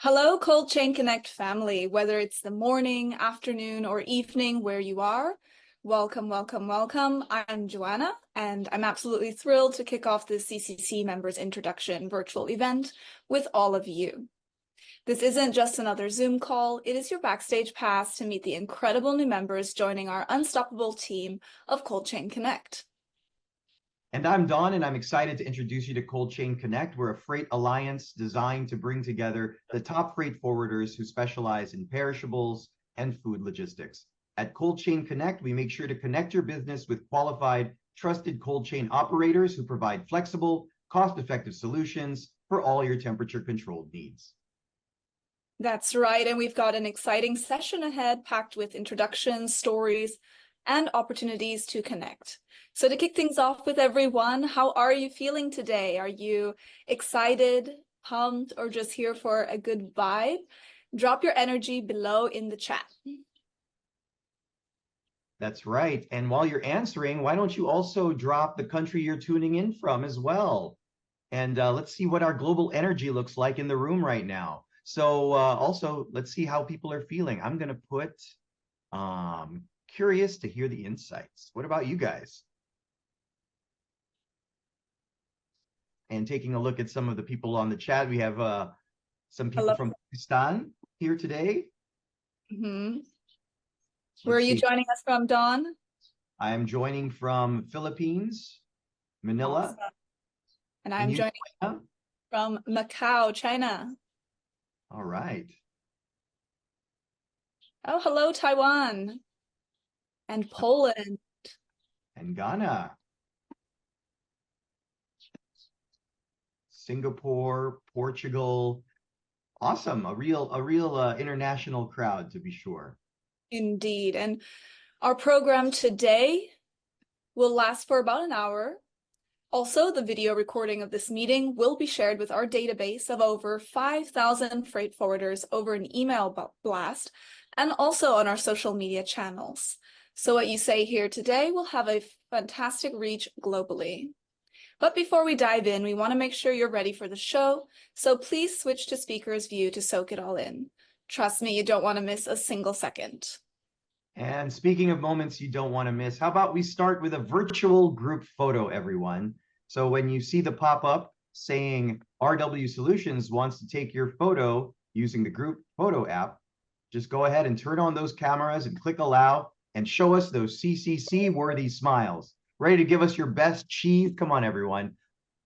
Hello, Cold Chain Connect family, whether it's the morning, afternoon, or evening where you are. Welcome, welcome, welcome. I'm Joanna, and I'm absolutely thrilled to kick off this CCC Members Introduction virtual event with all of you. This isn't just another Zoom call, it is your backstage pass to meet the incredible new members joining our unstoppable team of Cold Chain Connect. And I'm Don, and I'm excited to introduce you to Cold Chain Connect. We're a freight alliance designed to bring together the top freight forwarders who specialize in perishables and food logistics. At Cold Chain Connect, we make sure to connect your business with qualified, trusted cold chain operators who provide flexible, cost-effective solutions for all your temperature-controlled needs. That's right, and we've got an exciting session ahead packed with introductions, stories, and opportunities to connect. So to kick things off with everyone, how are you feeling today? Are you excited, pumped, or just here for a good vibe? Drop your energy below in the chat. That's right. And while you're answering, why don't you also drop the country you're tuning in from as well? And let's see what our global energy looks like in the room right now. So also, let's see how people are feeling. I'm going to put curious to hear the insights. What about you guys? And taking a look at some of the people on the chat, we have some people from Pakistan here today. Where are you joining us from, Dawn? I am joining from Philippines, Manila. Awesome. And I'm joining from Macau, China. All right. Oh, hello, Taiwan. And Poland. And Ghana. Singapore, Portugal. Awesome. A real international crowd, to be sure. Indeed. And our program today will last for about an hour. Also, the video recording of this meeting will be shared with our database of over 5,000 freight forwarders over an email blast and also on our social media channels. So what you say here today will have a fantastic reach globally. But before we dive in, we want to make sure you're ready for the show, so please switch to speaker's view to soak it all in. Trust me, you don't want to miss a single second. And speaking of moments you don't want to miss, how about we start with a virtual group photo, everyone? So when you see the pop-up saying RW Solutions wants to take your photo using the group photo app, just go ahead and turn on those cameras and click allow and show us those CCC-worthy smiles. Ready to give us your best cheese? Come on, everyone.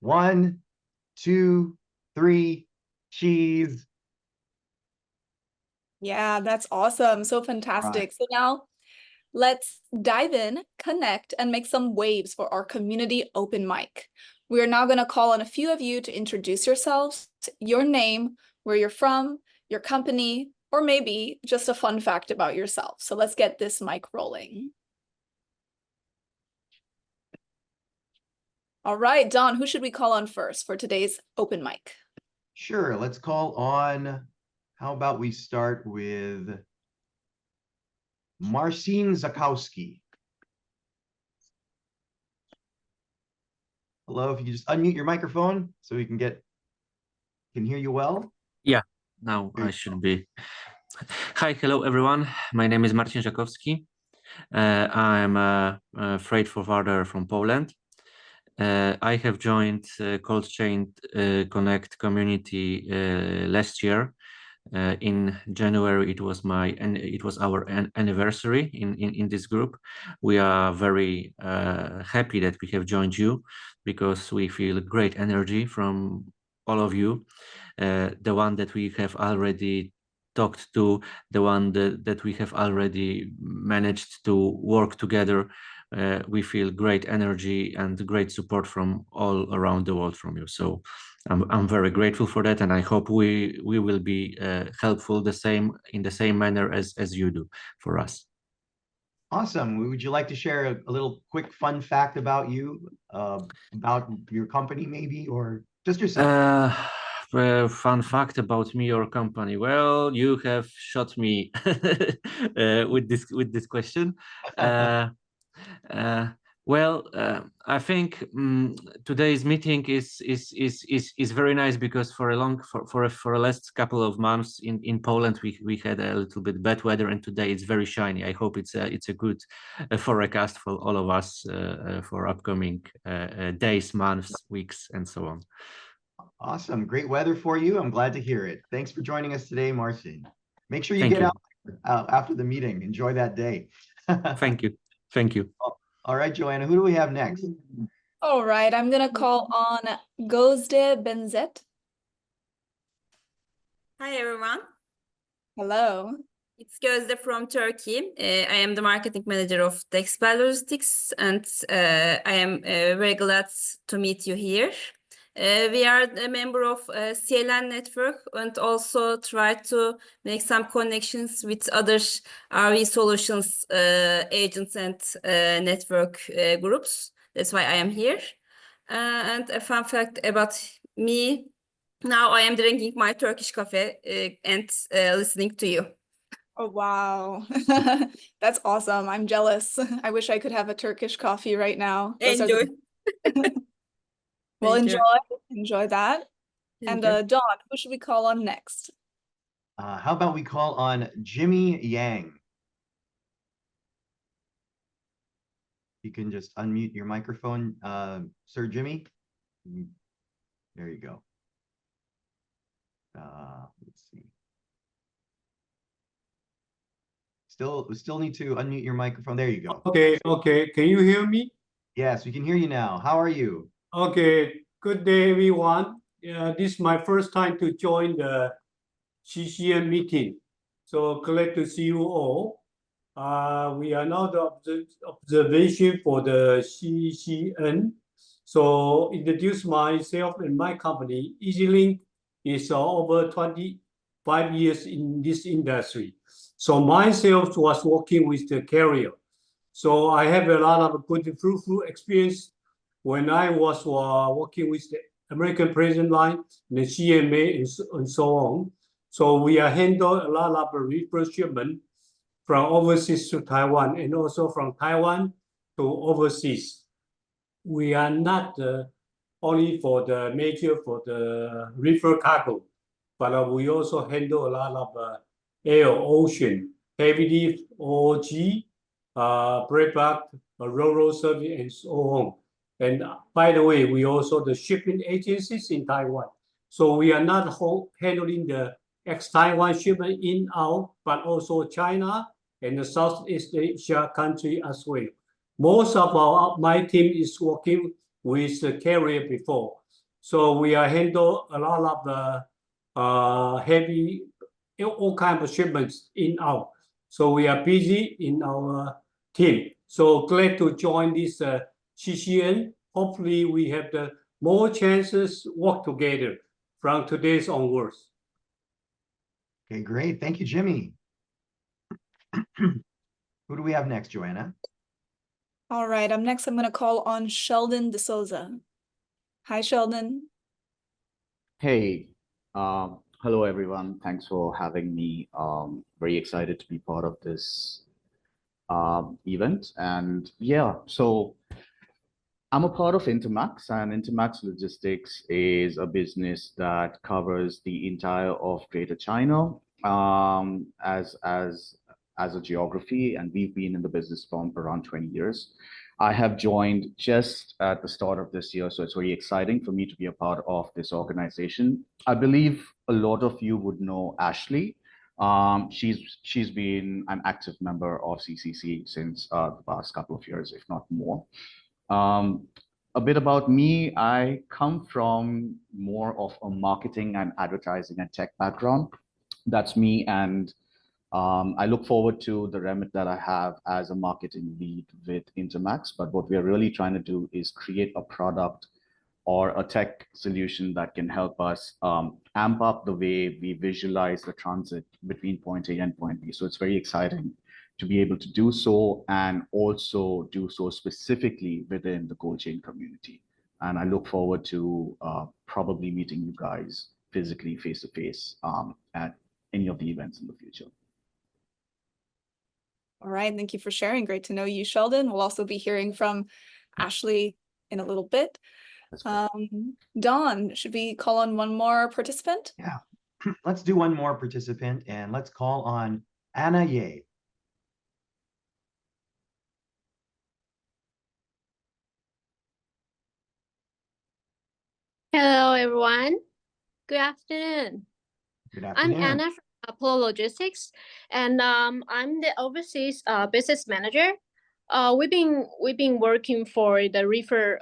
1, 2, 3, cheese. Yeah, that's awesome. So fantastic. Right. So now let's dive in, connect, and make some waves for our community open mic. We are now going to call on a few of you to introduce yourselves, your name, where you're from, your company, or maybe just a fun fact about yourself. So let's get this mic rolling. All right, Don, who should we call on first for today's open mic? Sure, let's call on, how about we start with Marcin Zakowski. Hello, if you could just unmute your microphone so we can hear you well. Yeah, now I should be. Hi, hello everyone. My name is Marcin Zakowski. I'm a freight forwarder from Poland. I have joined Cold Chain Connect community last year. In January, it was our anniversary in this group. We are very happy that we have joined you because we feel great energy from all of you. The one that we have already talked to, the one that we have already managed to work together. We feel great energy and great support from all around the world from you. So I'm very grateful for that, and I hope we will be helpful in the same manner as you do for us. Awesome. Would you like to share a little quick fun fact about you, about your company maybe, or just yourself? Fun fact about me or company. Well, you have shot me with this question. Well, I think today's meeting is very nice because for a last couple of months in Poland we had a little bit bad weather, and today it's very shiny. I hope it's a good forecast for all of us for upcoming days, months, weeks, and so on. Awesome. Great weather for you. I'm glad to hear it. Thanks for joining us today, Marcin. Make sure you Thank get you. out after the meeting. Enjoy that day. Thank you. Thank you. All right, Joanna, who do we have next? All right, I'm going to call on Gözde Benzet. Hi, everyone. Hello. It's Gözde from Turkey. I am the marketing manager of Dexpel Logistics, and I am very glad to meet you here. We are a member of CLN network and also try to make some connections with other RV solutions agents and network groups. That's why I am here. And a fun fact about me, now I am drinking my Turkish coffee and listening to you. Oh, wow. That's awesome. I'm jealous. I wish I could have a Turkish coffee right now. Those Enjoy. Well, Thank you. enjoy that. Thank And you. Dawn, who should we call on next? How about we call on Jimmy Yang? You can just unmute your microphone, Sir Jimmy. There you go. Let's see. Still need to unmute your microphone. There you go. Okay. Can you hear me? Yes, we can hear you now. How are you? Okay. Good day, everyone. This is my first time to join the CCN meeting. So glad to see you all. We are now the observation for the CCN. So introduce myself and my company. EasyLink is over 25 years in this industry. So myself was working with the carrier. So I have a lot of good fruitful experience when I was working with the American Prison Line, the CMA, and so on. So we are handle a lot of reefer shipment from overseas to Taiwan and also from Taiwan to overseas. We are not only for the major for the reefer cargo, but we also handle a lot of air, ocean, heavy lift, OOG, breakback, ro-ro service, and so on. And by the way, we also the shipping agencies in Taiwan. So we are not handling the ex-Taiwan shipment in out, but also China and the Southeast Asia country as well. Most of my team is working with the carrier before. So we are handle a lot of heavy, all kinds of shipments in out. So we are busy in our team. So glad to join this CCN. Hopefully we have the more chances work together from today's onwards. Okay, great. Thank you, Jimmy. Who do we have next, Joanna? All right, next I'm going to call on Sheldon D'Souza. Hi, Sheldon. Hey, hello everyone. Thanks for having me. Very excited to be part of this event. And yeah, so I'm a part of Intermax, and Intermax Logistics is a business that covers the entire of Greater China as a geography, and we've been in the business for around 20 years. I have joined just at the start of this year, so it's very exciting for me to be a part of this organization. I believe a lot of you would know Ashley. She's been an active member of CCC since the past couple of years, if not more. A bit about me, I come from more of a marketing and advertising and tech background. That's me, and I look forward to the remit that I have as a marketing lead with Intermax. But what we're really trying to do is create a product or a tech solution that can help us amp up the way we visualize the transit between point A and point B. So it's very exciting to be able to do so, and also do so specifically within the cold chain community. And I look forward to probably meeting you guys physically face-to-face at any of the events in the future. All right, thank you for sharing. Great to know you, Sheldon. We'll also be hearing from Ashley in a little bit. That's great. Dawn, should we call on one more participant? Yeah, let's do one more participant and let's call on Anna Ye. Hello, everyone. Good afternoon. Good I'm afternoon. Anna from Apollo Logistics, and I'm the overseas business manager. We've been working for the reefer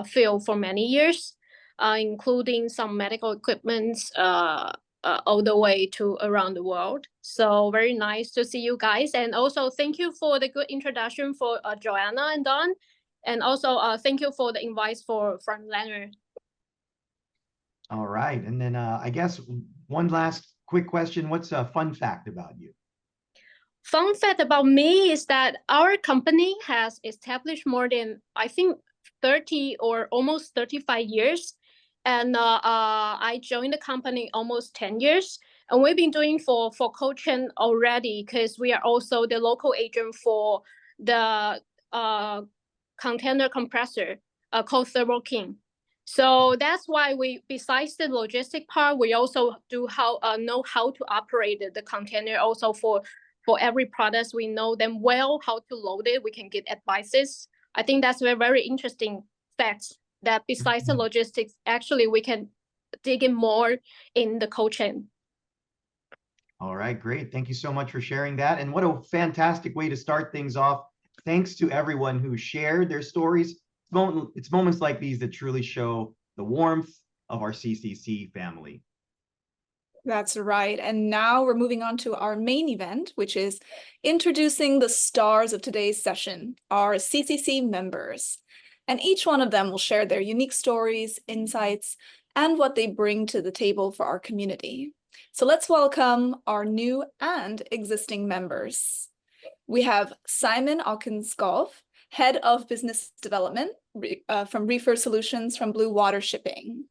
field for many years, including some medical equipment all the way to around the world. So very nice to see you guys, and also thank you for the good introduction for Joanna and Don, and also thank you for the invites from Leonard. All right, and then I guess one last quick question. What's a fun fact about you? Fun fact about me is that our company has established more than, I think, 30 or almost 35 years. And I joined the company almost 10 years. And we've been doing for cold chain already because we are also the local agent for the container compressor called Thermo King. So that's why we, besides the logistic part, we also do know how to operate the container also for every product. We know them well, how to load it. We can get advices. I think that's a very interesting fact that besides the logistics, actually we can dig in more in the cold chain. All right, great. Thank you so much for sharing that. And what a fantastic way to start things off. Thanks to everyone who shared their stories. It's moments like these that truly show the warmth of our CCC family. That's right. And now we're moving on to our main event, which is introducing the stars of today's session, our CCC members. And each one of them will share their unique stories, insights, and what they bring to the table for our community. So let's welcome our new and existing members. We have Simon Aukenskov, Head of Business Development from Reefer Solutions from Blue Water Shipping.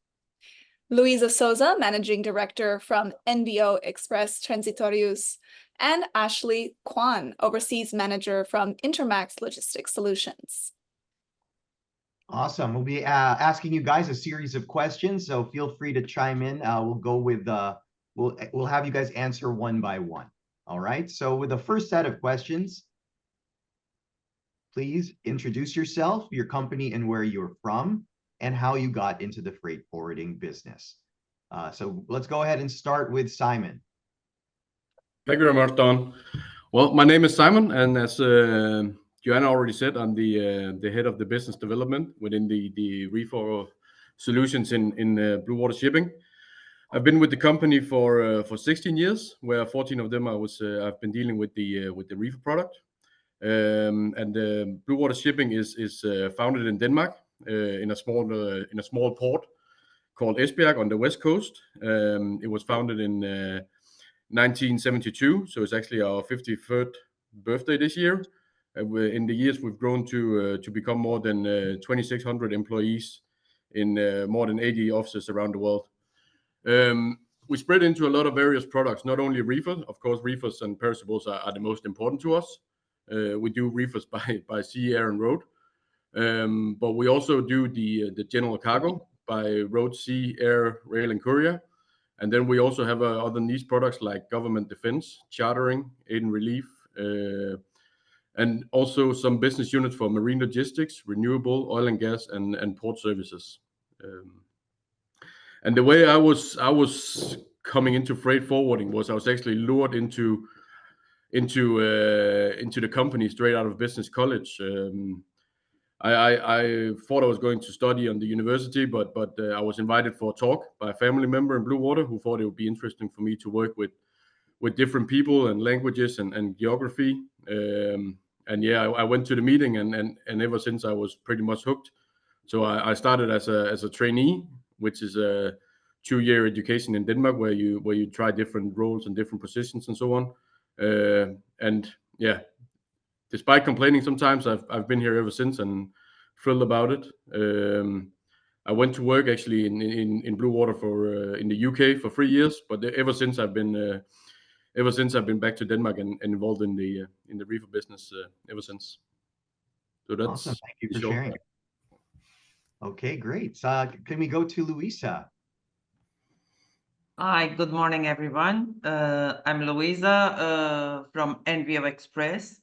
Luisa Souza, Managing Director from NBO Express Transitorius, and Ashley Kwan, Overseas Manager from Intermax Logistics Solutions. Awesome. We'll be asking you guys a series of questions, so feel free to chime in. We'll go with we'll have you guys answer one by one. All right. So with the first set of questions, please introduce yourself, your company, and where you're from, and how you got into the freight forwarding business. So let's go ahead and start with Simon. Thank you very much, Don. Well, my name is Simon, and as Joanna already said, I'm the head of the business development within the reefer solutions in Blue Water Shipping. I've been with the company for 16 years, where 14 of them I've been dealing with the reefer product. And Blue Water Shipping is founded in Denmark in a small port called Esbjerg on the west coast. It was founded in 1972, so it's actually our 53rd birthday this year. In the years, we've grown to become more than 2,600 employees in more than 80 offices around the world. We spread into a lot of various products, not only reefer. Of course, reefers and perishables are the most important to us. We do reefers by sea, air, and road. But we also do the general cargo by road, sea, air, rail, and courier. And then we also have other niche products like government defense, chartering, aid and relief, and also some business units for marine logistics, renewable, oil and gas, and port services. And the way I was coming into freight forwarding was I was actually lured into the company straight out of business college. I thought I was going to study on the university, but I was invited for a talk by a family member in Blue Water who thought it would be interesting for me to work with different people and languages and geography. And yeah, I went to the meeting and ever since I was pretty much hooked. So I started as a trainee, which is a 2-year education in Denmark where you try different roles and different positions and so on. And yeah, despite complaining sometimes, I've been here ever since and thrilled about it. I went to work actually in Blue Water for in the UK for 3 years, but ever since I've been back to Denmark and involved in the reefer business ever since. So that's awesome. Thank you for sharing. Okay, great. Can we go to Luisa? Hi, good morning, everyone. I'm Luisa from Envio Express.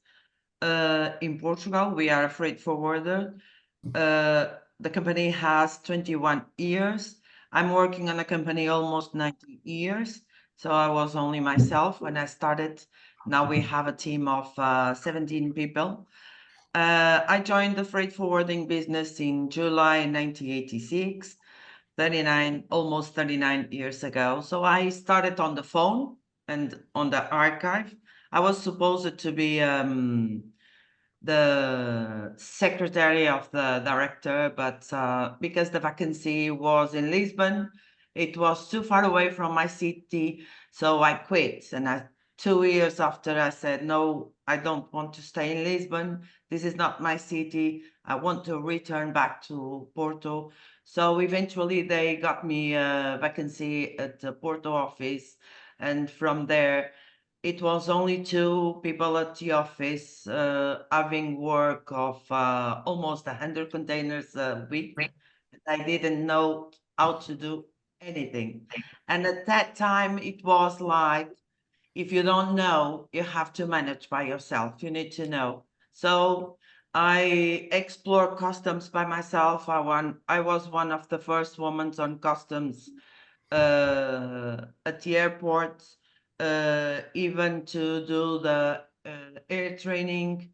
In Portugal, we are a freight forwarder. The company has 21 years. I'm working on a company almost 19 years. So I was only myself when I started. Now we have a team of 17 people. I joined the freight forwarding business in July 1986. 39, almost 39 years ago. So I started on the phone and on the archive. I was supposed to be the secretary of the director, but because the vacancy was in Lisbon, it was too far away from my city, so I quit. And 2 years after, I said, no, I don't want to stay in Lisbon. This is not my city. I want to return back to Porto. So eventually they got me a vacancy at the Porto office. And from there, it was only 2 people at the office having work of almost 100 containers a week. I didn't know how to do anything. And at that time, it was like, if you don't know, you have to manage by yourself. You need to know. So I explored customs by myself. I was one of the first women on customs at the airport, even to do the air training.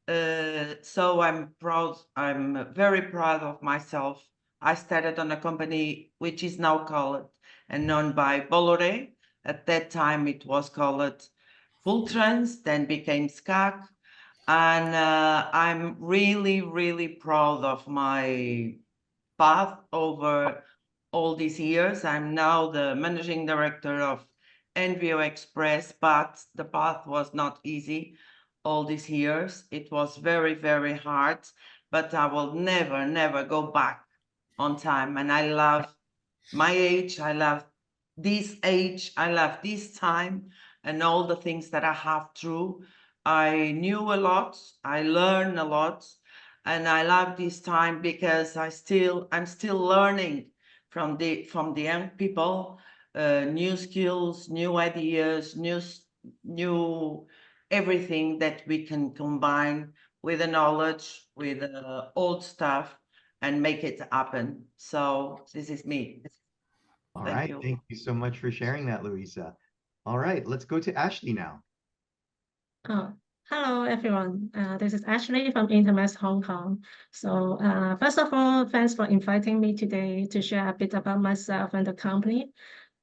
So I'm very proud of myself. I started on a company which is now called and known by Bolloré. At that time, it was called Fulltrans, then became SCAC. And I'm really, really proud of my path over all these years. I'm now the managing director of Envio Express, but the path was not easy all these years. It was very, very hard, but I will never, never go back on time. And I love my age. I love this age. I love this time and all the things that I have through. I knew a lot. I learned a lot. And I love this time because I'm still learning from the young people, new skills, new ideas, new everything that we can combine with the knowledge, with old stuff, and make it happen. So this is me. All Thank right, you. thank you so much for sharing that, Luisa. All right, let's go to Ashley now. Hello, everyone. This is Ashley from Intermax Hong Kong. So first of all, thanks for inviting me today to share a bit about myself and the company.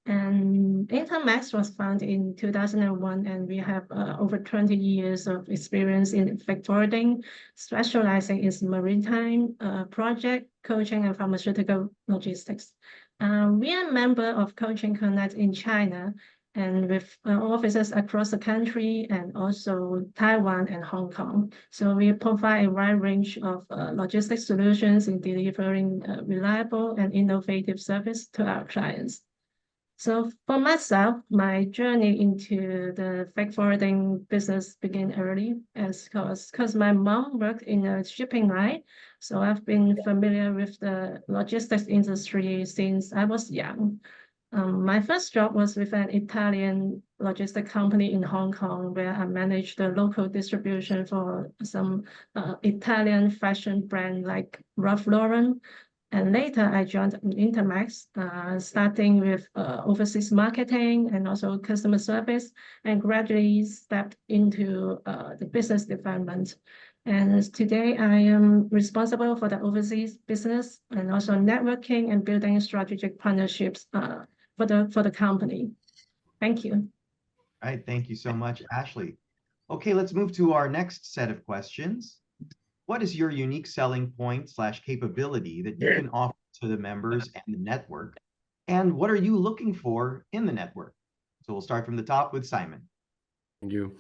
And Intermax was founded in 2001, and we have over 20 years of experience in freight forwarding, specializing in maritime project, coaching, and pharmaceutical logistics. We are a member of Coaching Connect in China, and with offices across the country and also Taiwan and Hong Kong. So we provide a wide range of logistics solutions in delivering reliable and innovative service to our clients. So for myself, my journey into the freight forwarding business began early because my mom worked in a shipping line. So I've been familiar with the logistics industry since I was young. My first job was with an Italian logistic company in Hong Kong, where I managed the local distribution for some Italian fashion brand like Ralph Lauren. And later I joined Intermax, starting with overseas marketing and also customer service, and gradually stepped into the business development. And today I am responsible for the overseas business and also networking and building strategic partnerships for the company. Thank you. All right, thank you so much, Ashley. Okay, let's move to our next set of questions. What is your unique selling point / capability that you can offer to the members and the network? And what are you looking for in the network? So we'll start from the top with Simon. Thank you.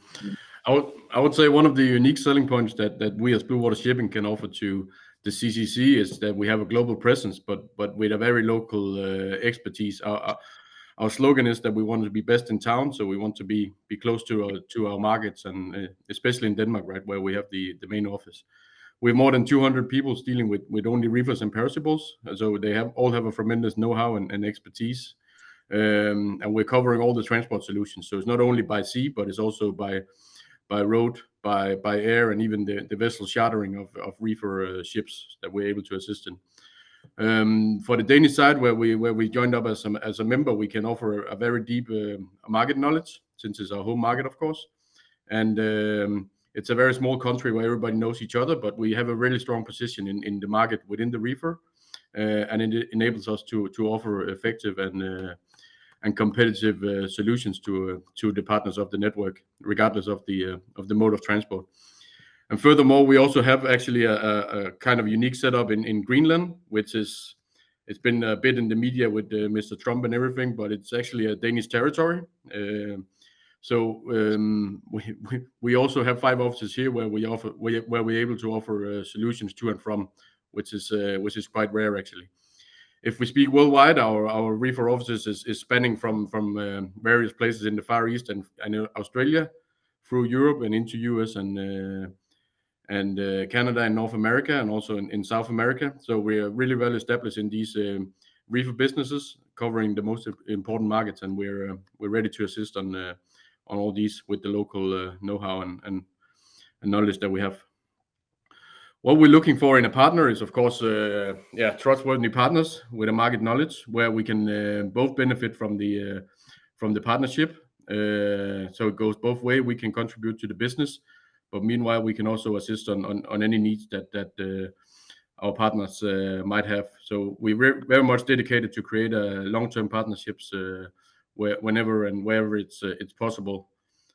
I would say one of the unique selling points that we as Blue Water Shipping can offer to the CCC is that we have a global presence, but with a very local expertise. Our slogan is that we want to be best in town, so we want to be close to our markets, and especially in Denmark, right, where we have the main office. We have more than 200 people dealing with only reefers and perishables, so they all have a tremendous know-how and expertise. And we're covering all the transport solutions. So it's not only by sea, but it's also by road, by air, and even the vessel chartering of reefer ships that we're able to assist in. For the Danish side, where we joined up as a member, we can offer a very deep market knowledge, since it's our home market, of course. And it's a very small country where everybody knows each other, but we have a really strong position in the market within the reefer, and it enables us to offer effective and competitive solutions to the partners of the network, regardless of the mode of transport. And furthermore, we also have actually a kind of unique setup in Greenland, which is, it's been a bit in the media with Mr. Trump and everything, but it's actually a Danish territory. So we also have 5 offices here where we're able to offer solutions to and from, which is quite rare actually. If we speak worldwide, our reefer offices is spanning from various places in the Far East and Australia, through Europe and into US and Canada and North America, and also in South America. So we're really well established in these reefer businesses, covering the most important markets, and we're ready to assist on all these with the local know-how and knowledge that we have. What we're looking for in a partner is, of course, trustworthy partners with a market knowledge, where we can both benefit from the partnership. So it goes both ways. We can contribute to the business, but meanwhile we can also assist on any needs that our partners might have. So we're very much dedicated to create long-term partnerships whenever and wherever it's possible.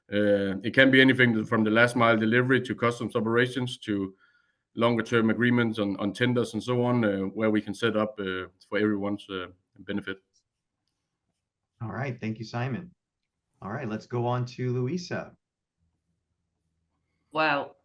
It can be anything from the last mile delivery to customs operations to longer term agreements on tenders and so on, where we can set up for everyone's benefit. All right, thank you, Simon. All right, let's go on to Louisa. Well,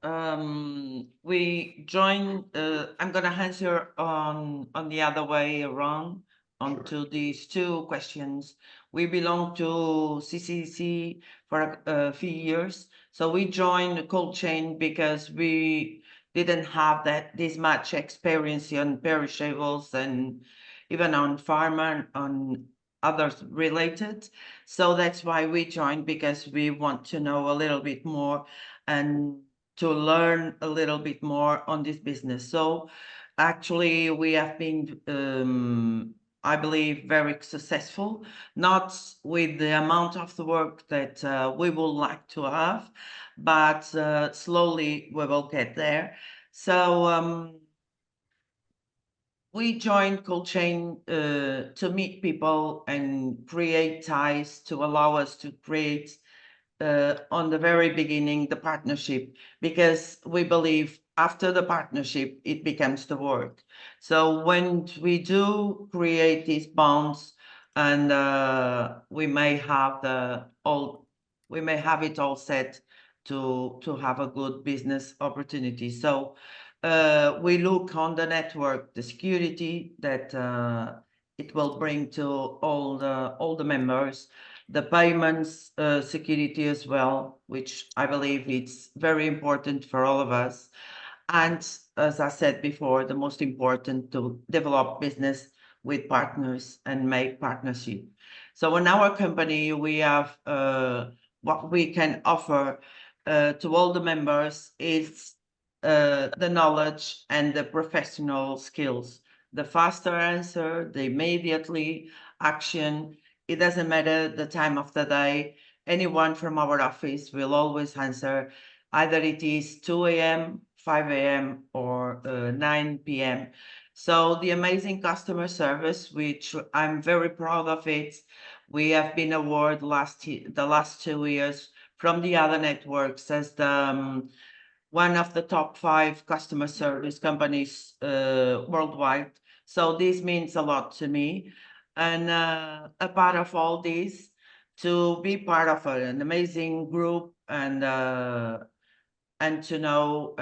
we joined, I'm going to answer on the other way around onto these 2 questions. We belong to CCC for a few years. So we joined the cold chain because we didn't have this much experience on perishables and even on pharma, on others related. So that's why we joined, because we want to know a little bit more and to learn a little bit more on this business. So actually we have been, I believe, very successful, not with the amount of the work that we would like to have, but slowly we will get there. So we joined Cold Chain to meet people and create ties to allow us to create on the very beginning the partnership, because we believe after the partnership it becomes the work. So when we do create these bonds, and we may have it all set to have a good business opportunity. So we look on the network, the security that it will bring to all the members, the payments security as well, which I believe it's very important for all of us. And as I said before, the most important, to develop business with partners and make partnership. So in our company, we have what we can offer to all the members is the knowledge and the professional skills, the faster answer, the immediately action. It doesn't matter the time of the day. Anyone from our office will always answer, either it is 2 a.m., 5 a.m. or 9 p.m. So the amazing customer service, which I'm very proud of it. We have been awarded the last 2 years from the other networks as the one of the top 5 customer service companies worldwide. So this means a lot to me. And a part of all this, to be part of an amazing group and to know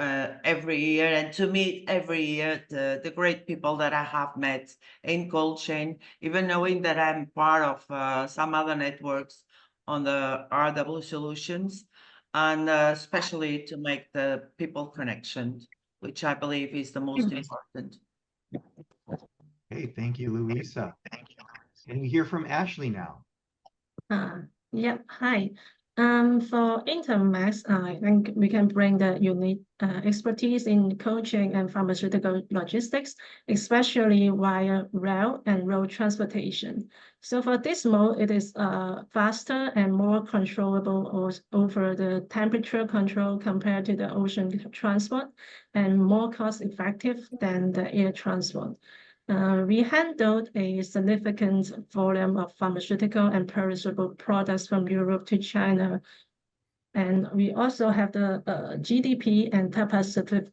every year and to meet every year the great people that I have met in Cold Chain, even knowing that I'm part of some other networks on the RW Solutions, and especially to make the people connection which I believe is the most important. Hey, thank you, Louisa. Can we hear from Ashley now? Yeah, hi. For Intermax, I think we can bring the unique expertise in coaching and pharmaceutical logistics, especially via rail and road transportation. So for this mode, it is faster and more controllable over the temperature control compared to the ocean transport, and more cost-effective than the air transport. We handled a significant volume of pharmaceutical and perishable products from Europe to China. And we also have the GDP and TAPA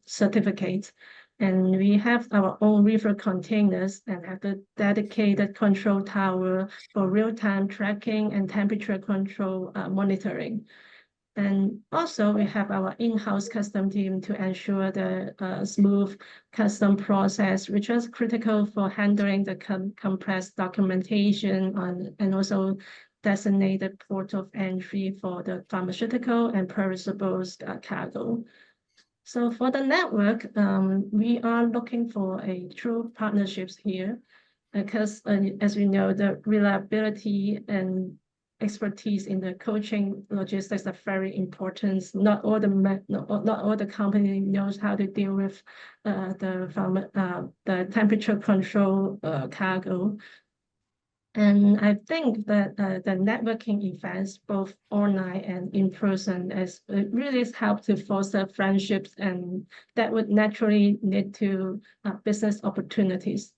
certificates. And we have our own reefer containers and have the dedicated control tower for real-time tracking and temperature control monitoring. And also we have our in-house custom team to ensure the smooth custom process, which is critical for handling the compressed documentation and also designated port of entry for the pharmaceutical and perishables cargo. So for the network, we are looking for a true partnerships here because as we know, the reliability and expertise in the coaching logistics are very important. Not all the company knows how to deal with the temperature control cargo. And I think that the networking events, both online and in person, really help to foster friendships, and that would naturally lead to business opportunities.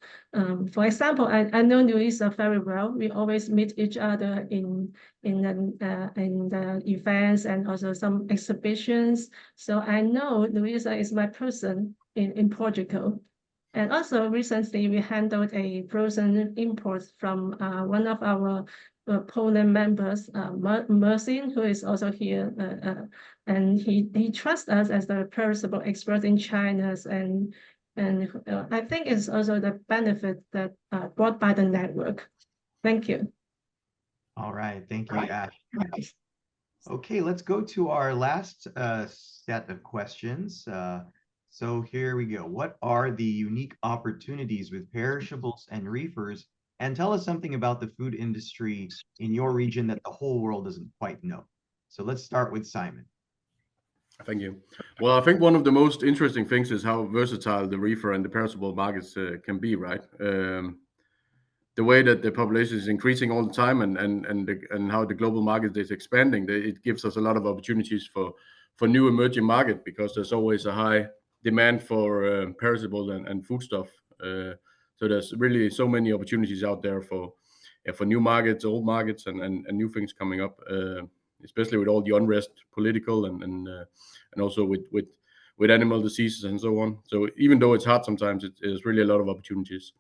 For example, I know Louisa very well. We always meet each other in the events and also some exhibitions. So I know Louisa is my person in Portugal. And also recently we handled a frozen import from one of our Poland members, Mersin, who is also here. And he trusts us as the perishable expert in China. And I think it's also the benefit that brought by the network. Thank you. All right, thank you, Ash. Okay, let's go to our last set of questions. So here we go. What are the unique opportunities with perishables and reefers? And tell us something about the food industry in your region that the whole world doesn't quite know. So let's start with Simon. Thank you. Well, I think one of the most interesting things is how versatile the reefer and the perishable markets can be, right? The way that the population is increasing all the time and how the global market is expanding, it gives us a lot of opportunities for new emerging market, because there's always a high demand for perishable and foodstuff. So there's really so many opportunities out there for new markets, old markets, and new things coming up, especially with all the unrest, political and also with animal diseases and so on. So even though it's hard sometimes, it's really a lot of opportunities.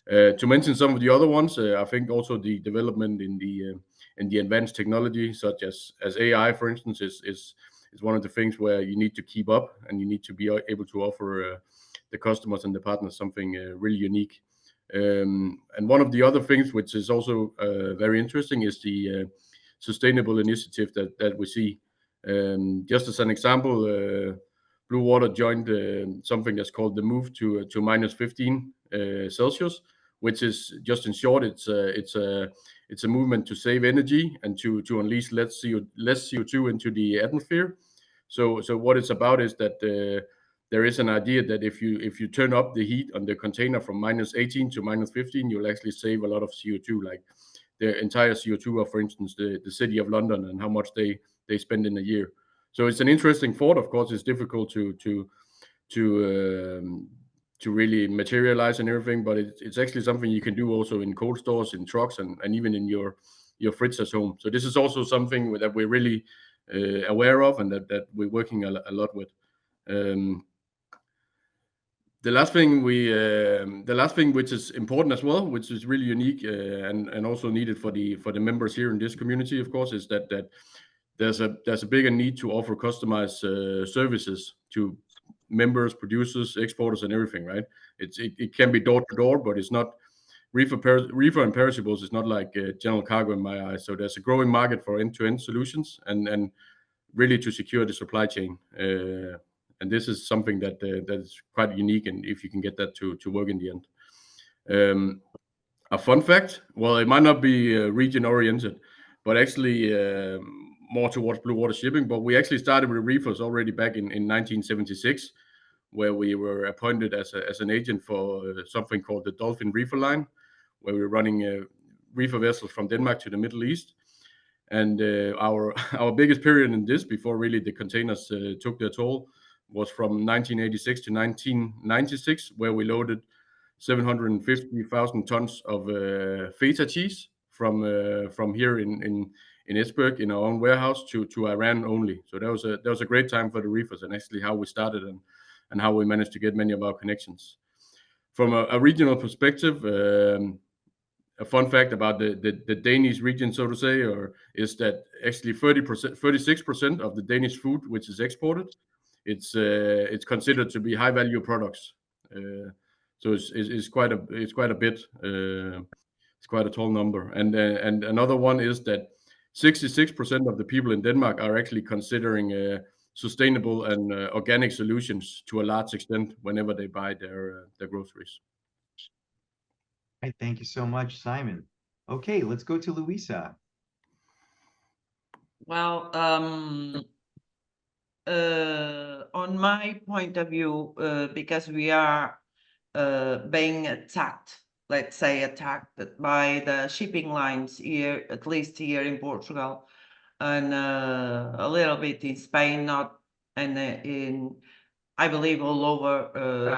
To mention some of the other ones, I think also the development in the advanced technology, such as AI, for instance, is one of the things where you need to keep up, and you need to be able to offer the customers and the partners something really unique. And one of the other things which is also very interesting is the sustainable initiative that we see. Just as an example, Blue Water joined something that's called the Move to -15 Celsius, which is, just in short, it's a movement to save energy and to unleash less CO2 into the atmosphere. So what it's about is that there is an idea that if you turn up the heat on the container from -18 to -15, you'll actually save a lot of CO2, like the entire CO2 of, for instance, the city of London, and how much they spend in a year. So it's an interesting thought. Of course, it's difficult to really materialize and everything, but it's actually something you can do also in cold stores, in trucks, and even in your fridge at home. So this is also something that we're really aware of, and that we're working a lot with. The last thing which is important as well, which is really unique and also needed for the members here in this community, of course, is that there's a bigger need to offer customized services to members, producers, exporters, and everything, right? It can be door to door, but it's not reefer and perishables is not like general cargo in my eyes. So there's a growing market for end-to-end solutions and really to secure the supply chain. And this is something that is quite unique, and if you can get that to work in the end. A fun fact, well, it might not be region oriented, but actually more towards blue water shipping, but we actually started with reefers already back in 1976, where we were appointed as an agent for something called the Dolphin Reefer Line, where we were running reefer vessels from Denmark to the Middle East. And our biggest period in this, before really the containers took their toll, was from 1986 to 1996, where we loaded 750,000 tons of feta cheese from here in Esbjerg in our own warehouse to Iran only. So that was a great time for the reefers, and actually how we started and how we managed to get many of our connections. From a regional perspective, a fun fact about the Danish region, so to say, is that actually 36% of the Danish food which is exported, it's considered to be high value products. So it's quite a bit. It's quite a tall number. And another one is that 66% of the people in Denmark are actually considering sustainable and organic solutions to a large extent whenever they buy their groceries. Right, thank you so much, Simon. Okay, let's go to Louisa. Well, on my point of view, because we are being attacked, let's say attacked by the shipping lines here, at least here in Portugal, and a little bit in Spain, not and in I believe all over,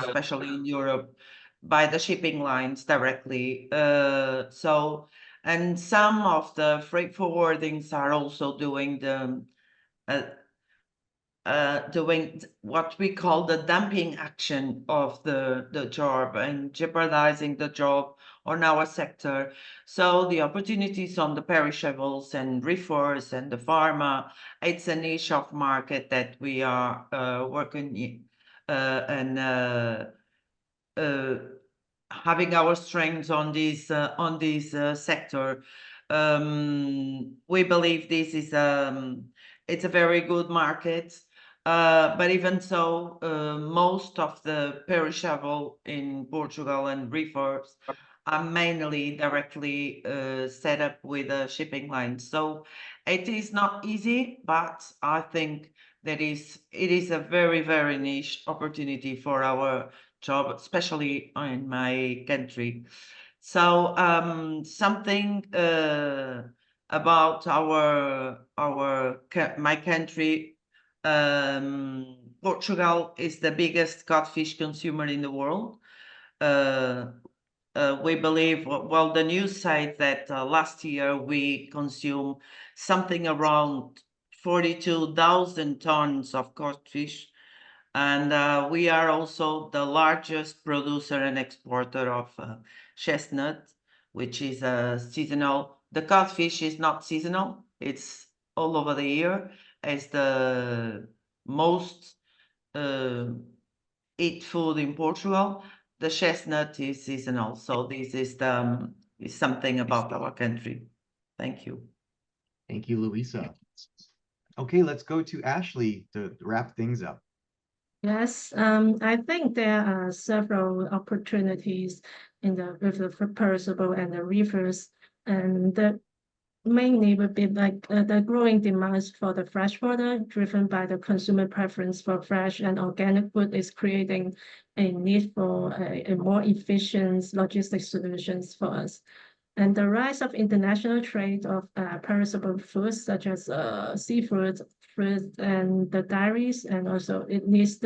especially in Europe, by the shipping lines directly. So, and some of the freight forwardings are also doing doing what we call the dumping action of the job and jeopardizing the job on our sector. So the opportunities on the perishables and reefers and the pharma, it's a niche of market that we are working in and having our strengths on this sector. We believe this is it's a very good market. But even so, most of the perishable in Portugal and reefers are mainly directly set up with a shipping line. So it is not easy, but I think that it is a very, very niche opportunity for our job, especially in my country. So something about my country. Portugal is the biggest codfish consumer in the world. We believe, well, the news said that last year we consumed something around 42,000 tons of codfish. And we are also the largest producer and exporter of chestnut, which is seasonal. The codfish is not seasonal. It's all over the year. It's the most eat food in Portugal. The chestnut is seasonal. So this is something about our country. Thank you. Thank you, Louisa. Okay, let's go to Ashley to wrap things up. Yes, I think there are several opportunities with the perishable and the reefers, and the mainly would be like the growing demands for the freshwater, driven by the consumer preference for fresh and organic food, is creating a need for a more efficient logistics solutions for us. And the rise of international trade of perishable foods such as seafood, fruit, and the dairies, and also it needs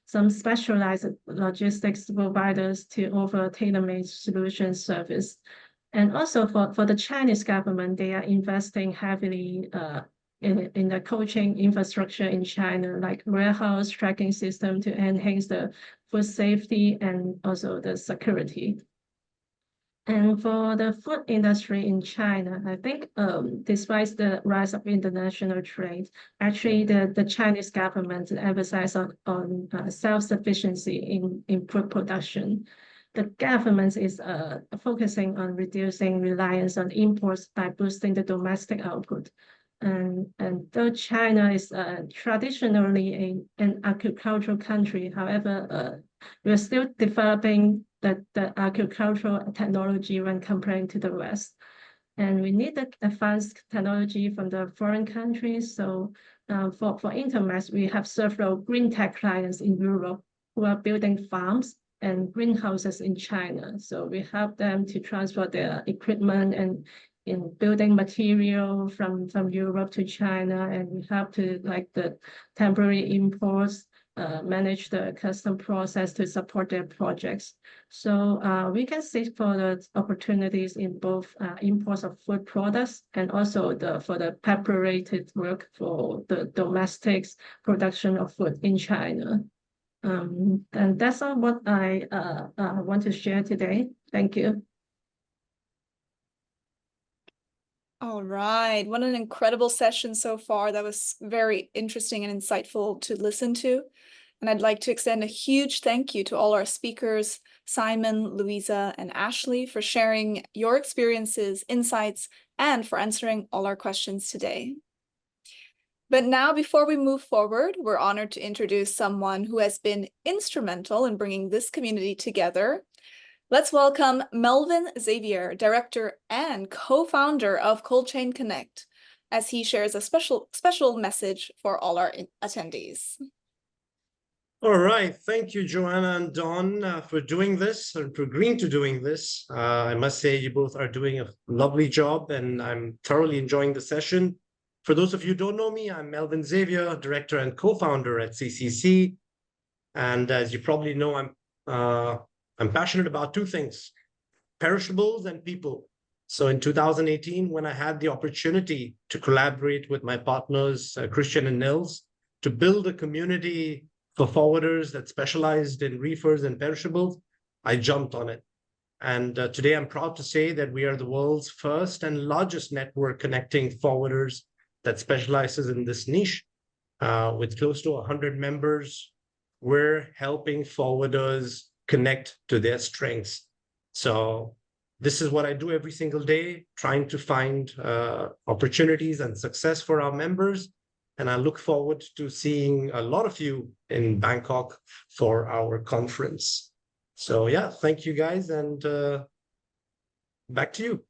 some specialized logistics providers to offer tailor-made solution service. And also for the Chinese government, they are investing heavily in the cold chain infrastructure in China, like warehouse tracking system to enhance the food safety and also the security. And for the food industry in China, I think despite the rise of international trade, actually the Chinese government emphasizes on self-sufficiency in food production. The government is focusing on reducing reliance on imports by boosting the domestic output. And though China is traditionally an agricultural country, however, we're still developing the agricultural technology when comparing to the West. And we need the advanced technology from the foreign countries. So for Intermax, we have several green tech clients in Europe who are building farms and greenhouses in China. So we help them to transfer their equipment and in building material from Europe to China, and we help to like the temporary imports, manage the custom process to support their projects. So we can seek for the opportunities in both imports of food products and also for the preparated work for the domestic production of food in China. And that's all what I want to share today. Thank you. All right, what an incredible session so far. That was very interesting and insightful to listen to. And I'd like to extend a huge thank you to all our speakers, Simon, Louisa, and Ashley, for sharing your experiences, insights, and for answering all our questions today. But now, before we move forward, we're honored to introduce someone who has been instrumental in bringing this community together. Let's welcome Melvin Xavier, Director and co-founder of Cold Chain Connect, as he shares a special message for all our attendees. All right, thank you, Joanna and Don, for doing this and for agreeing to doing this. I must say you both are doing a lovely job, and I'm thoroughly enjoying the session. For those of you who don't know me, I'm Melvin Xavier, Director and co-founder at CCC. And as you probably know, I'm passionate about two things: perishables and people. So in 2018, when I had the opportunity to collaborate with my partners, Christian and Nils, to build a community for forwarders that specialized in reefers and perishables, I jumped on it. And today I'm proud to say that we are the world's first and largest network connecting forwarders that specializes in this niche. With close to 100 members, we're helping forwarders connect to their strengths. So this is what I do every single day, trying to find opportunities and success for our members. And I look forward to seeing a lot of you in Bangkok for our conference. So yeah, thank you guys, and back to you.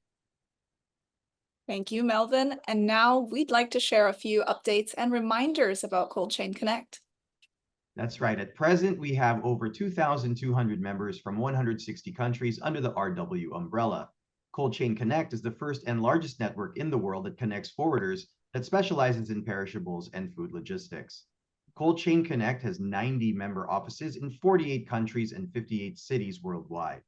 Thank you, Melvin. And now we'd like to share a few updates and reminders about Cold Chain Connect. That's right. At present, we have over 2,200 members from 160 countries under the RW umbrella. Cold Chain Connect is the first and largest network in the world that connects forwarders that specializes in perishables and food logistics. Cold Chain Connect has 90 member offices in 48 countries and 58 cities worldwide.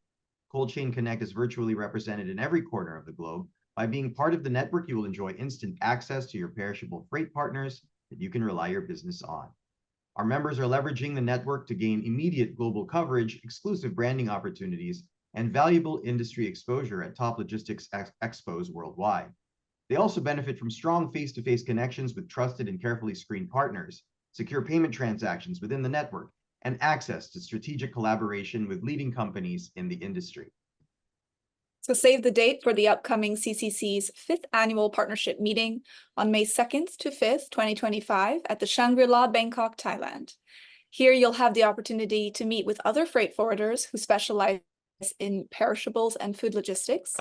Cold Chain Connect is virtually represented in every corner of the globe. By being part of the network, you will enjoy instant access to your perishable freight partners that you can rely your business on. Our members are leveraging the network to gain immediate global coverage, exclusive branding opportunities, and valuable industry exposure at top logistics expos worldwide. They also benefit from strong face-to-face connections with trusted and carefully screened partners, secure payment transactions within the network, and access to strategic collaboration with leading companies in the industry. So save the date for the upcoming CCC's 5th annual partnership meeting on May 2nd to 5th, 2025 at the Shangri-La, Bangkok, Thailand. Here you'll have the opportunity to meet with other freight forwarders who specialize in perishables and food logistics.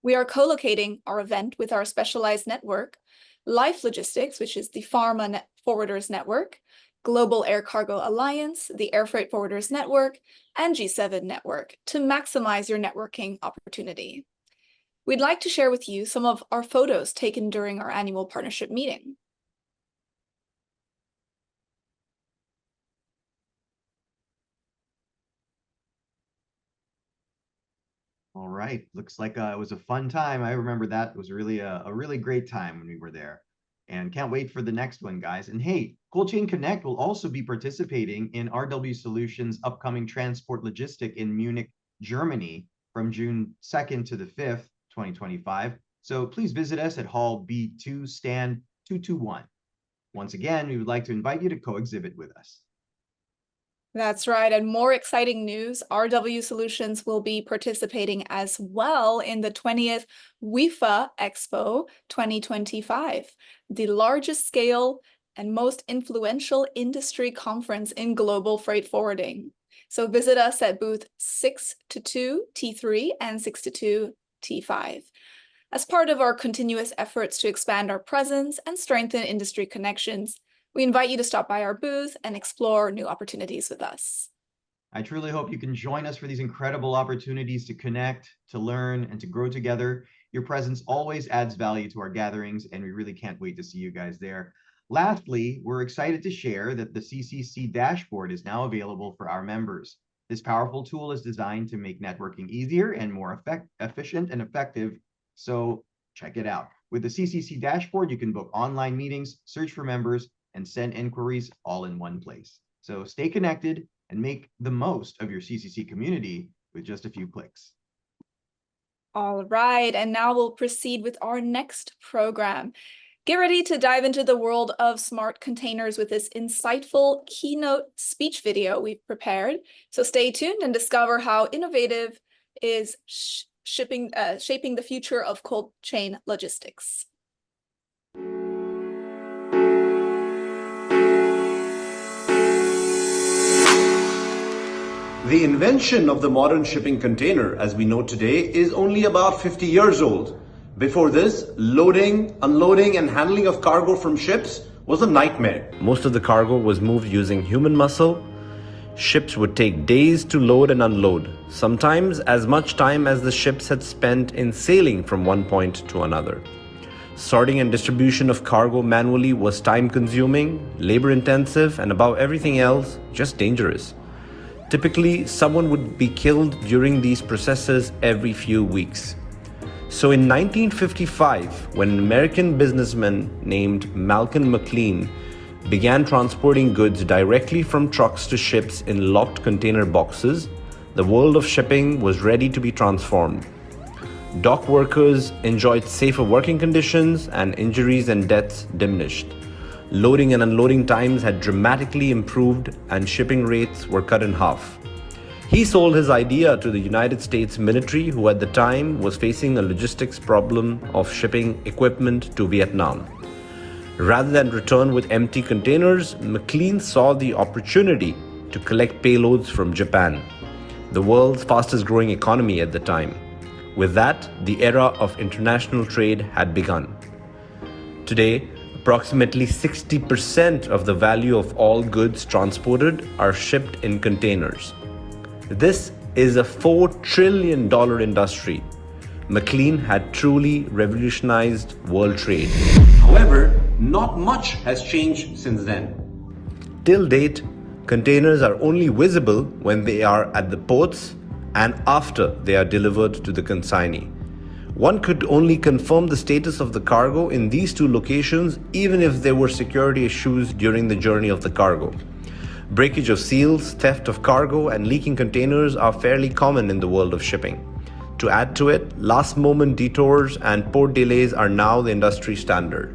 We are co-locating our event with our specialized network, Life Logistics, which is the Pharma Forwarders Network, Global Air Cargo Alliance, the Air Freight Forwarders Network, and G7 Network to maximize your networking opportunity. We'd like to share with you some of our photos taken during our annual partnership meeting. All right, looks like it was a fun time. I remember that. It was really a really great time when we were there. And can't wait for the next one, guys. And hey, Cold Chain Connect will also be participating in RW Solutions' upcoming transport logistic in Munich, Germany from June 2nd to the 5th, 2025. So please visit us at Hall B2, stand 221. Once again, we would like to invite you to co-exhibit with us. That's right. And more exciting news, RW Solutions will be participating as well in the 20th WIFA Expo 2025, the largest scale and most influential industry conference in global freight forwarding. So visit us at booth 622T3 and 622T5. As part of our continuous efforts to expand our presence and strengthen industry connections, we invite you to stop by our booth and explore new opportunities with us. I truly hope you can join us for these incredible opportunities to connect, to learn, and to grow together. Your presence always adds value to our gatherings, and we really can't wait to see you guys there. Lastly, we're excited to share that the CCC dashboard is now available for our members. This powerful tool is designed to make networking easier and more efficient and effective, so check it out. With the CCC dashboard, you can book online meetings, search for members, and send inquiries all in one place. So stay connected and make the most of your CCC community with just a few clicks. All right, and now we'll proceed with our next program. Get ready to dive into the world of smart containers with this insightful keynote speech video we've prepared. So stay tuned and discover how innovative is shaping the future of cold chain logistics. The invention of the modern shipping container, as we know today, is only about 50 years old. Before this, loading, unloading, and handling of cargo from ships was a nightmare. Most of the cargo was moved using human muscle. Ships would take days to load and unload, sometimes as much time as the ships had spent in sailing from one point to another. Sorting and distribution of cargo manually was time-consuming, labor-intensive, and above everything else, just dangerous. Typically, someone would be killed during these processes every few weeks. So in 1955, when an American businessman named Malcolm McLean began transporting goods directly from trucks to ships in locked container boxes, the world of shipping was ready to be transformed. Dock workers enjoyed safer working conditions, and injuries and deaths diminished. Loading and unloading times had dramatically improved, and shipping rates were cut in half. He sold his idea to the United States military, who at the time was facing a logistics problem of shipping equipment to Vietnam. Rather than return with empty containers, McLean saw the opportunity to collect payloads from Japan, the world's fastest growing economy at the time. With that, the era of international trade had begun. Today, approximately 60% of the value of all goods transported are shipped in containers. This is a $4 trillion industry. McLean had truly revolutionized world trade. However, not much has changed since then. Till date, containers are only visible when they are at the ports and after they are delivered to the consignee. One could only confirm the status of the cargo in these two locations, even if there were security issues during the journey of the cargo. Breakage of seals, theft of cargo, and leaking containers are fairly common in the world of shipping. To add to it, last-moment detours and port delays are now the industry standard.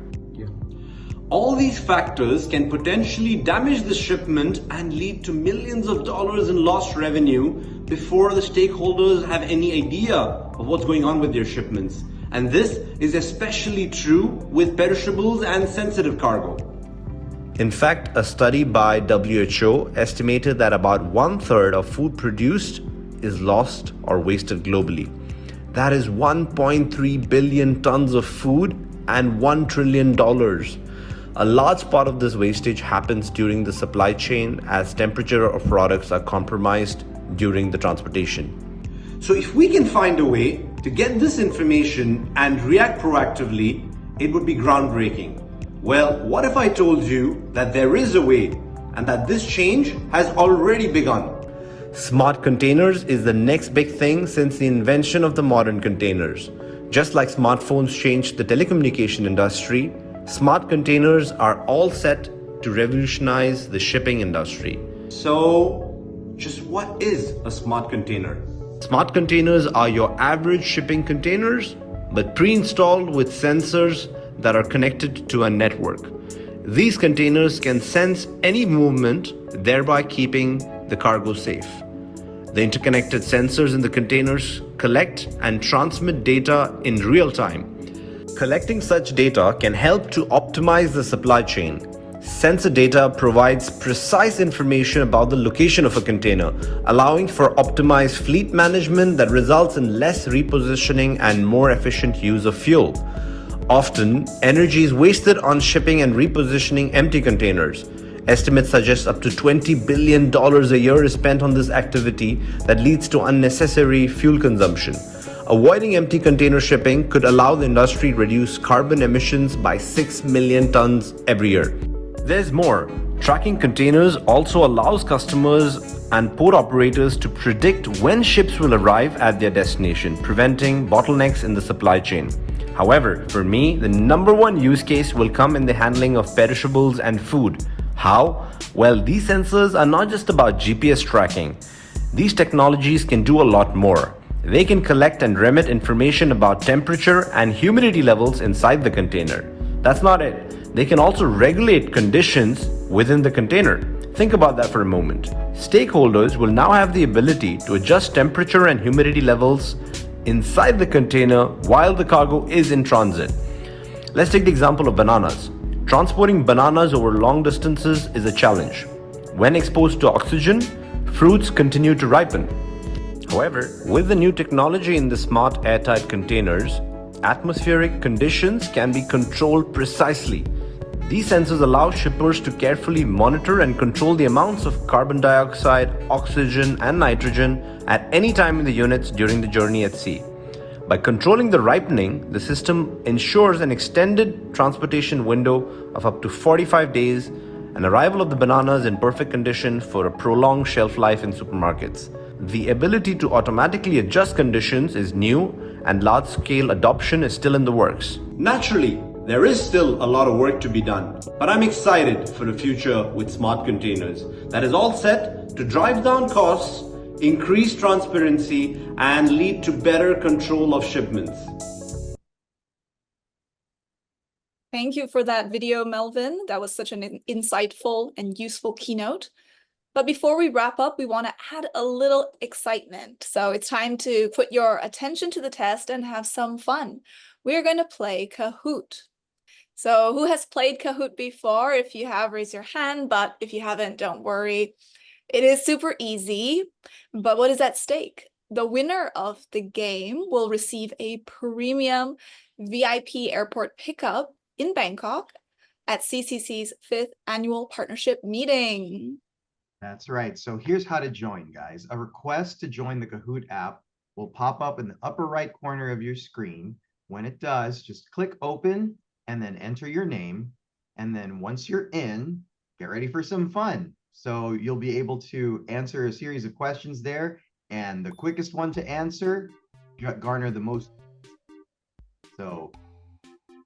All these factors can potentially damage the shipment and lead to millions of dollars in lost revenue before the stakeholders have any idea of what's going on with their shipments. And this is especially true with perishables and sensitive cargo. In fact, a study by WHO estimated that about 1/3 of food produced is lost or wasted globally. That is 1.3 billion tons of food and $1 trillion. A large part of this wastage happens during the supply chain as temperature of products are compromised during the transportation. So if we can find a way to get this information and react proactively, it would be groundbreaking. Well, what if I told you that there is a way and that this change has already begun? Smart containers is the next big thing since the invention of the modern containers. Just like smartphones changed the telecommunication industry, smart containers are all set to revolutionize the shipping industry. So, just what is a smart container? Smart containers are your average shipping containers, but pre-installed with sensors that are connected to a network. These containers can sense any movement, thereby keeping the cargo safe. The interconnected sensors in the containers collect and transmit data in real time. Collecting such data can help to optimize the supply chain. Sensor data provides precise information about the location of a container, allowing for optimized fleet management that results in less repositioning and more efficient use of fuel. Often, energy is wasted on shipping and repositioning empty containers. Estimates suggest up to $20 billion a year is spent on this activity that leads to unnecessary fuel consumption. Avoiding empty container shipping could allow the industry to reduce carbon emissions by 6 million tons every year. There's more. Tracking containers also allows customers and port operators to predict when ships will arrive at their destination, preventing bottlenecks in the supply chain. However, for me, the number one use case will come in the handling of perishables and food. How? Well, these sensors are not just about GPS tracking. These technologies can do a lot more. They can collect and remit information about temperature and humidity levels inside the container. That's not it. They can also regulate conditions within the container. Think about that for a moment. Stakeholders will now have the ability to adjust temperature and humidity levels inside the container while the cargo is in transit. Let's take the example of bananas. Transporting bananas over long distances is a challenge. When exposed to oxygen, fruits continue to ripen. However, with the new technology in the smart airtight containers, atmospheric conditions can be controlled precisely. These sensors allow shippers to carefully monitor and control the amounts of carbon dioxide, oxygen, and nitrogen at any time in the units during the journey at sea. By controlling the ripening, the system ensures an extended transportation window of up to 45 days and arrival of the bananas in perfect condition for a prolonged shelf life in supermarkets. The ability to automatically adjust conditions is new and large-scale adoption is still in the works. Naturally, there is still a lot of work to be done, but I'm excited for the future with smart containers that is all set to drive down costs, increase transparency, and lead to better control of shipments. Thank you for that video, Melvin. That was such an insightful and useful keynote. But before we wrap up, we want to add a little excitement. So it's time to put your attention to the test and have some fun. We're going to play Kahoot. So who has played Kahoot before? If you have, raise your hand, but if you haven't, don't worry. It is super easy, but what is at stake? The winner of the game will receive a premium VIP airport pickup in Bangkok at CCC's 5th annual partnership meeting. That's right. So here's how to join, guys. A request to join the Kahoot app will pop up in the upper right corner of your screen. When it does, just click open and then enter your name. And then once you're in, get ready for some fun. So you'll be able to answer a series of questions there, and the quickest one to answer garner the most. So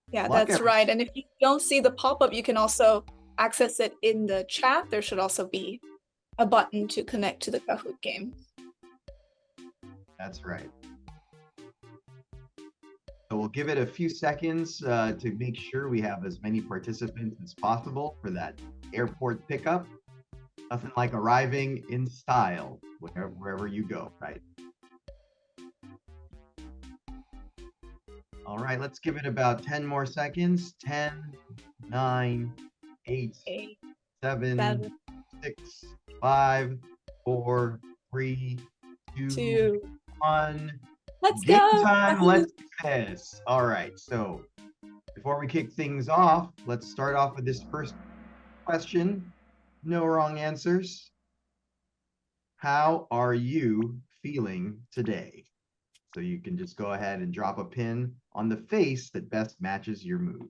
yeah, that's right. And if you don't see the pop-up, you can also access it in the chat. There should also be a button to connect to the Kahoot game. That's right. So we'll give it a few seconds to make sure we have as many participants as possible for that airport pickup. Nothing like arriving in style wherever you go, right? All right, let's give it about 10 more seconds. 10, 9, 8, 7, 6, 5, 4, 3, 2, 1. Let's Game go. time. Let's do this. All right, so before we kick things off, let's start off with this first question. No wrong answers. How are you feeling today? So you can just go ahead and drop a pin on the face that best matches your mood.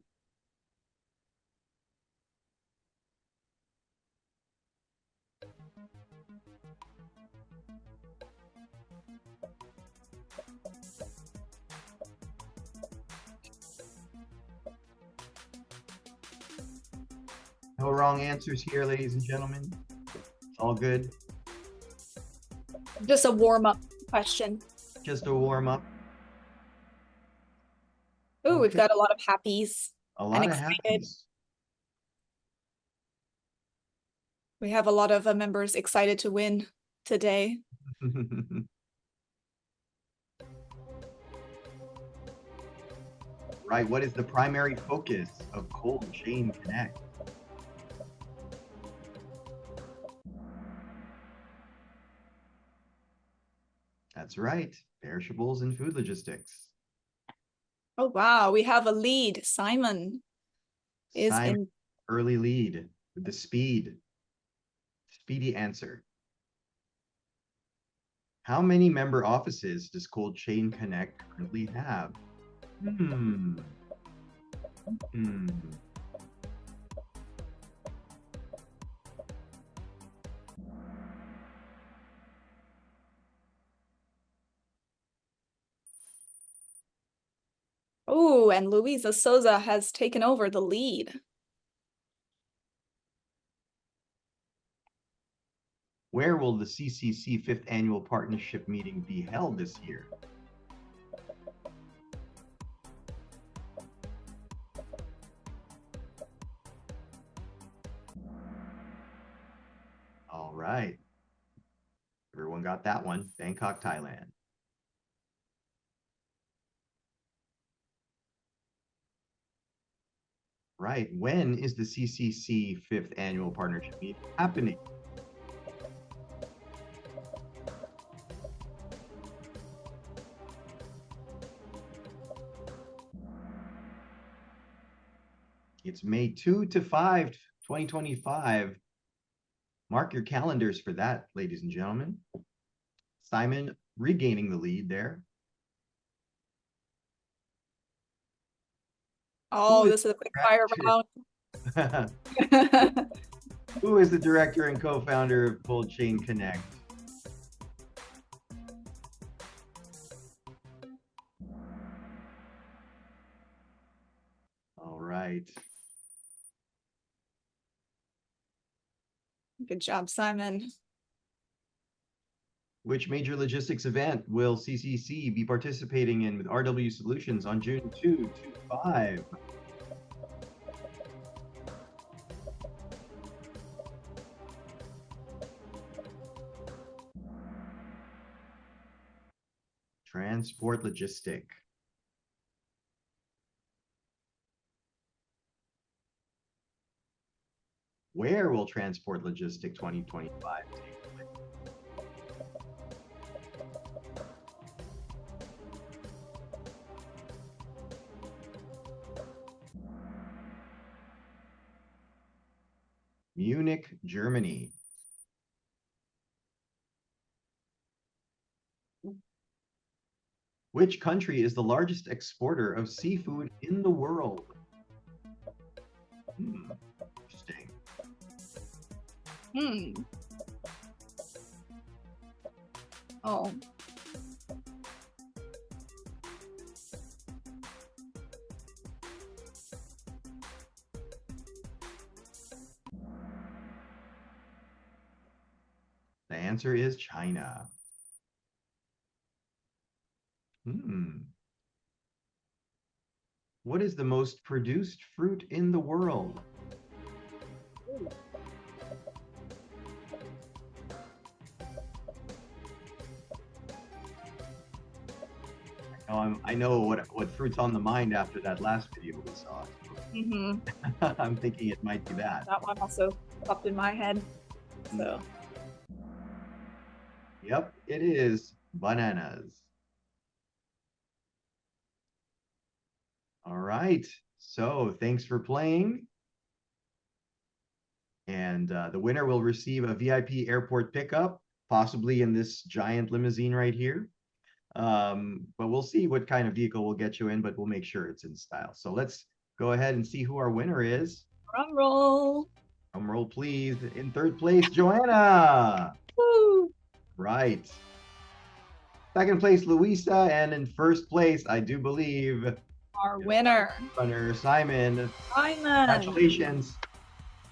No wrong answers here, ladies and gentlemen. It's all good. Just a warm-up question. Just a warm-up. Oh, Okay. we've got a lot of happies. A lot of happies. We have a lot of members excited to win today. Right, what is the primary focus of Cold Chain Connect? That's right, perishables and food logistics. Oh, wow, we have a lead. Simon is Simon, in. early lead with the speedy answer. How many member offices does Cold Chain Connect currently have? Oh, and Luisa Souza has taken over the lead. Where will the CCC 5th Annual Partnership Meeting be held this year? All right. Everyone got that one. Bangkok, Thailand. Right. When is the CCC 5th Annual Partnership Meeting happening? It's May 2 to 5, 2025. Mark your calendars for that, ladies and gentlemen. Simon regaining the lead there. Oh, this is a quick fire round. Who is the director and co-founder of Cold Chain Connect? All right. Good job, Simon. Which major logistics event will CCC be participating in with RW Solutions on June 2 to 5? Transport logistic. Where will Transport Logistic 2025 take place? Munich, Germany. Which country is the largest exporter of seafood in the world? Interesting. Oh. The answer is China. What is the most produced fruit in the world? I know what fruit's on the mind after that last video we saw. I'm thinking it might be that. That one also popped in my head. So. Yep, it is bananas. All right, so thanks for playing. And the winner will receive a VIP airport pickup, possibly in this giant limousine right here. But we'll see what kind of vehicle we'll get you in, but we'll make sure it's in style. So let's go ahead and see who our winner is. Drum roll. Drum roll, please. In third place, Joanna. Woo. Right. Second place, Luisa. And in first place, I do believe, our winner, Simon. Congratulations.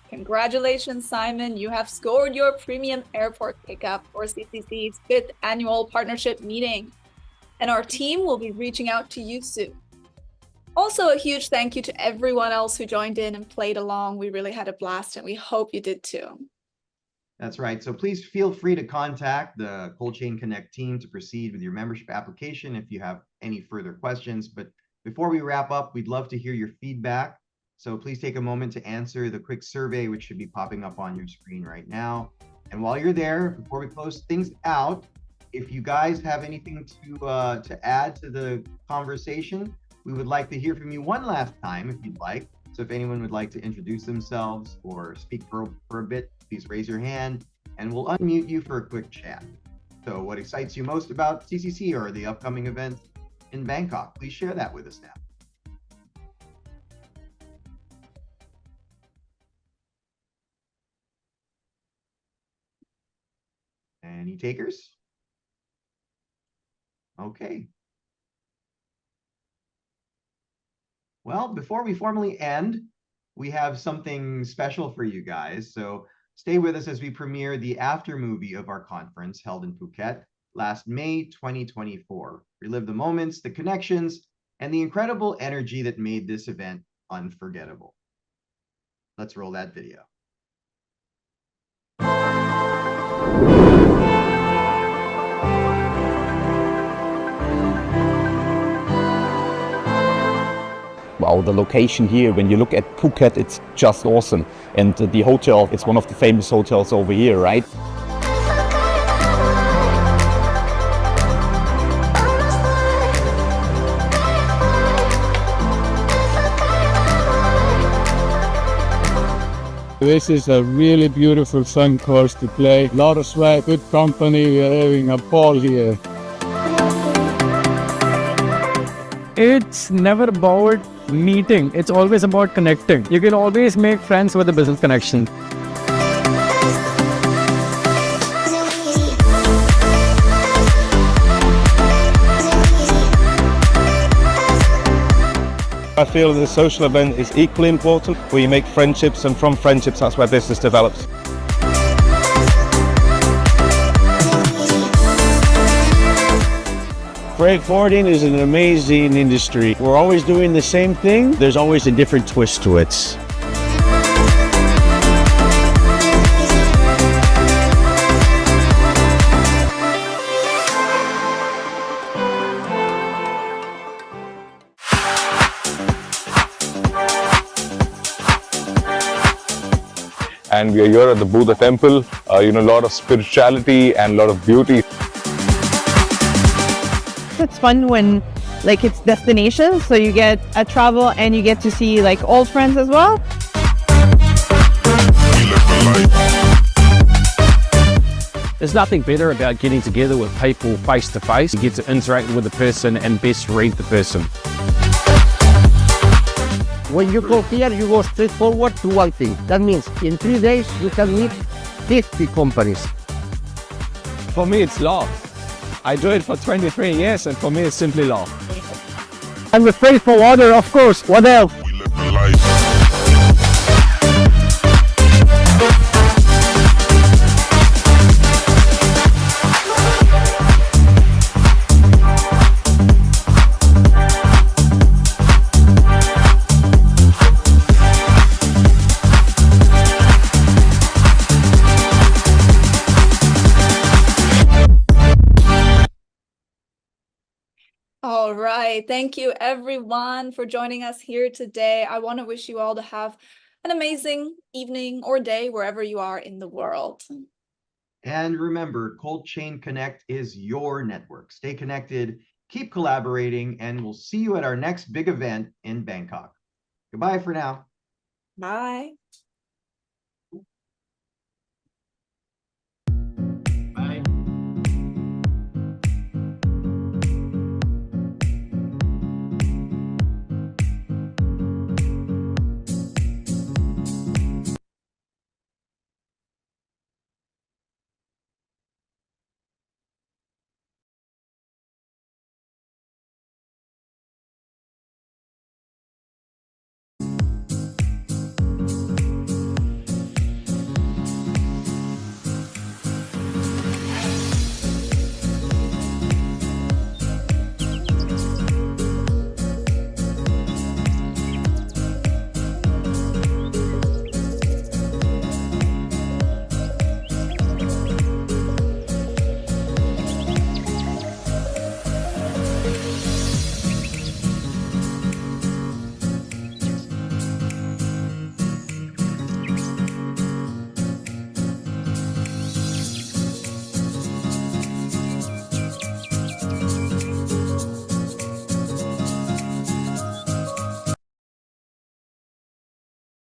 Congratulations, Simon. You have scored your premium airport pickup for CCC's 5th annual partnership meeting. And our team will be reaching out to you soon. Also, a huge thank you to everyone else who joined in and played along. We really had a blast and we hope you did too. That's right. So please feel free to contact the Cold Chain Connect team to proceed with your membership application if you have any further questions. But before we wrap up, we'd love to hear your feedback. So please take a moment to answer the quick survey, which should be popping up on your screen right now. And while you're there, before we close things out, if you guys have anything to add to the conversation, we would like to hear from you one last time if you'd like. So if anyone would like to introduce themselves or speak for a bit, please raise your hand and we'll unmute you for a quick chat. So what excites you most about CCC or the upcoming events in Bangkok? Please share that with us now. Any takers? Okay. Well, before we formally end, we have something special for you guys. So stay with us as we premiere the after movie of our conference held in Phuket last May 2024. Relive the moments, the connections, and the incredible energy that made this event unforgettable. Let's roll that video. Wow, the location here, when you look at Phuket, it's just awesome. And the hotel, it's one of the famous hotels over here, right? This is a really beautiful fun course to play. A lot of sweat, good company, we are having a ball here. It's never about meeting, it's always about connecting. You can always make friends with a business connection. I feel the social event is equally important, where you make friendships, and from friendships that's where business develops. Freight forwarding is an amazing industry. We're always doing the same thing. There's always a different twist to it. And we are here at the Buddha temple, a lot of spirituality and a lot of beauty. It's fun when it's destinations, so you get a travel and you get to see old friends as well. There's nothing better about getting together with people face to face. You get to interact with the person and best read the person. When you go here, you go straight forward to one thing. That means in 3 days, you can meet 50 companies. For me, it's love. I do it for 23 years, and for me, it's simply love. I'm a freight forwarder, of course. What else? All right. Thank you, everyone, for joining us here today. I want to wish you all to have an amazing evening or day wherever you are in the world. And remember, Cold Chain Connect is your network. Stay connected, keep collaborating, and we'll see you at our next big event in Bangkok. Goodbye for now. Bye.